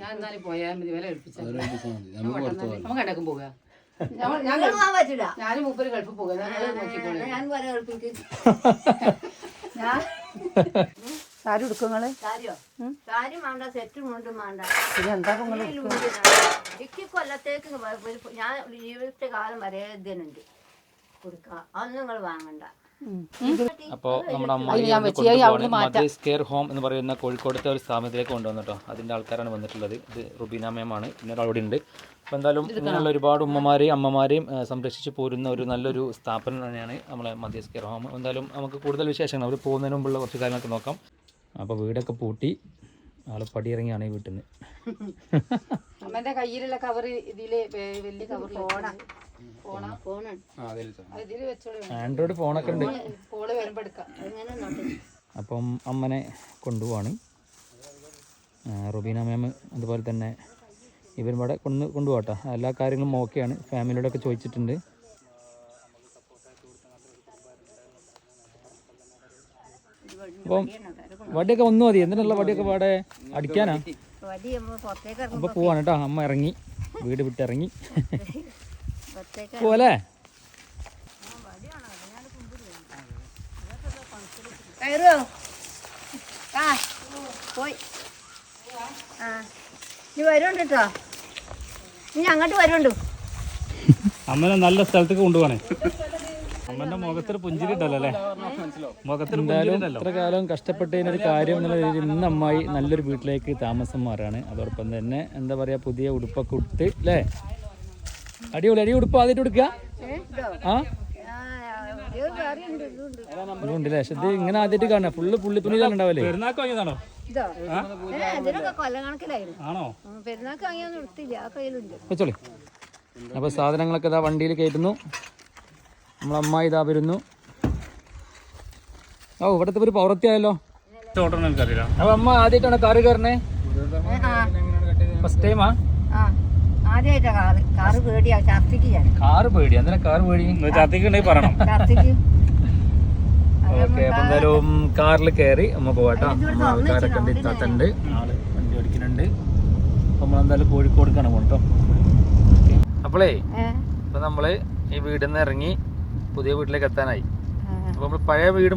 ഞാൻ എന്നാലും പോയാൽ മതി വില എടുപ്പിച്ചു കണ്ടക്കും പോവുക ഞാനും മൂപ്പര് ഗൾഫിൽ പോകുക ഞാൻ സാരി എടുക്കുങ്ങള് സാരി വേണ്ട സെറ്റും കൊണ്ടും വേണ്ട പിന്നെ എന്താ കൊല്ലത്തേക്ക് ഞാൻ ജീവിത കാലം വരെ ഇതിനുണ്ട് കൊടുക്കാം അതൊന്നും നിങ്ങൾ വാങ്ങണ്ട. അപ്പോൾ നമ്മുടെ അമ്മ കെയർ ഹോം എന്ന് പറയുന്ന കോഴിക്കോടത്തെ ഒരു സ്ഥാപനത്തിലേക്ക് കൊണ്ടുവന്നിട്ടോ. അതിൻ്റെ ആൾക്കാരാണ് വന്നിട്ടുള്ളത്. ഇത് റുബീന മേമാണ്. പിന്നെ ഒരാൾ ഇവിടെ ഉണ്ട്. അപ്പോൾ എന്തായാലും ഇങ്ങനെയുള്ള ഒരുപാട് ഉമ്മമാരെയും അമ്മമാരെയും സംരക്ഷിച്ച് പോരുന്ന ഒരു നല്ലൊരു സ്ഥാപനം തന്നെയാണ് നമ്മളെ മധ്യസ് കെയർ ഹോം. എന്തായാലും നമുക്ക് കൂടുതൽ വിശേഷങ്ങൾ അവർ പോകുന്നതിന് മുമ്പുള്ള കുറച്ച് കാര്യങ്ങളൊക്കെ നോക്കാം. അപ്പോൾ വീടൊക്കെ പൂട്ടി ആള് പടിയിറങ്ങിയാണ് ഈ വീട്ടിൽ നിന്ന്. അമ്മേന്റെ കയ്യിലുള്ള കവർ ഇതില് വലിയ കവർ ആൻഡ്രോയിഡ് ഫോണൊക്കെ ഉണ്ട്. ഫോണ് വരുമ്പോ എടുക്കാം. അപ്പം അമ്മനെ കൊണ്ടുപോവാണ് റുബീന മാം. അതുപോലെ തന്നെ ഇവരും ഇവിടെ കൊണ്ടുപോകട്ടെ. എല്ലാ കാര്യങ്ങളും ഓക്കെയാണ്. ഫാമിലിയോടൊക്കെ ചോദിച്ചിട്ടുണ്ട്. അപ്പം വടിയൊക്കെ ഒന്നും മതി. എന്തിനുള്ള വടിയൊക്കെ പാടെ അടിക്കാനാ? അപ്പൊ പോവാണ് കേട്ടോ. അമ്മ ഇറങ്ങി, വീട് വിട്ടിറങ്ങി പോലെ. നീ വരുന്നുണ്ട് കേട്ടോ. നീ അങ്ങോട്ട് വരുന്നുണ്ട്. അമ്മനെ നല്ല സ്ഥലത്തേക്ക് കൊണ്ടുപോകണേ. അമ്മന്റെ മുഖത്തൊരു പുഞ്ചിരി ഉണ്ടല്ലോ അല്ലേ? എന്തായാലും ഇത്ര കാലം കഷ്ടപ്പെട്ടതിനൊരു കാര്യം എന്നുള്ള രീതിയിൽ ഇന്ന് അമ്മായി നല്ലൊരു വീട്ടിലേക്ക് താമസം മാറാണ്. അതോടൊപ്പം തന്നെ എന്താ പറയാ, പുതിയ ഉടുപ്പൊക്കെ ഉടുത്ത് അല്ലേ? അടിപൊളി. അടി ഉടുപ്പ് ആദ്യമായിട്ട് കൊടുക്കുക. ഇതുണ്ടല്ലേ? പക്ഷെ ഇത് ഇങ്ങനെ ആദ്യമായിട്ട് കാണാ. ഫുള്ള് പുള്ളിപ്പുള്ളിലാണ് ഉണ്ടാവല്ലേ? പെരുന്നാക്കോ വെച്ചോളി. അപ്പൊ സാധനങ്ങളൊക്കെ ഇതാ വണ്ടിയിൽ കയറ്റുന്നു. നമ്മളമ്മായി ഇതാ വരുന്നു. ഓ, ഇവിടത്തെ ഒരു പൗറത്തിയായല്ലോ. അപ്പൊ അമ്മ ആദ്യമായിട്ടാണ് കാറ് കയറണേ? ഫസ്റ്റ് ടൈമാ? കാറ് പേടിയാ. കാറ് പേടി? എന്തിനാ കാറ് പേടി? ഛർദിക്കുണ്ടെങ്കിൽ പറയണം. ഓക്കെ. അപ്പൊ എന്തായാലും കാറിൽ കയറി അമ്മ പോവാട്ടോ. ആൾക്കാരൊക്കെ ഉണ്ട്, ഇത്താത്തുണ്ട്, ആള് വണ്ടി ഓടിക്കുന്നുണ്ട്. അപ്പൊ നമ്മളെന്തായാലും കോഴിക്കോടുക്കാണ് പോകട്ടോ. അപ്പോളേ ഇപ്പൊ നമ്മള് ഈ വീടിൽ നിന്ന് ഇറങ്ങി പുതിയ വീട്ടിലേക്ക് എത്താനായി. അപ്പൊ നമ്മള് പഴയ വീട്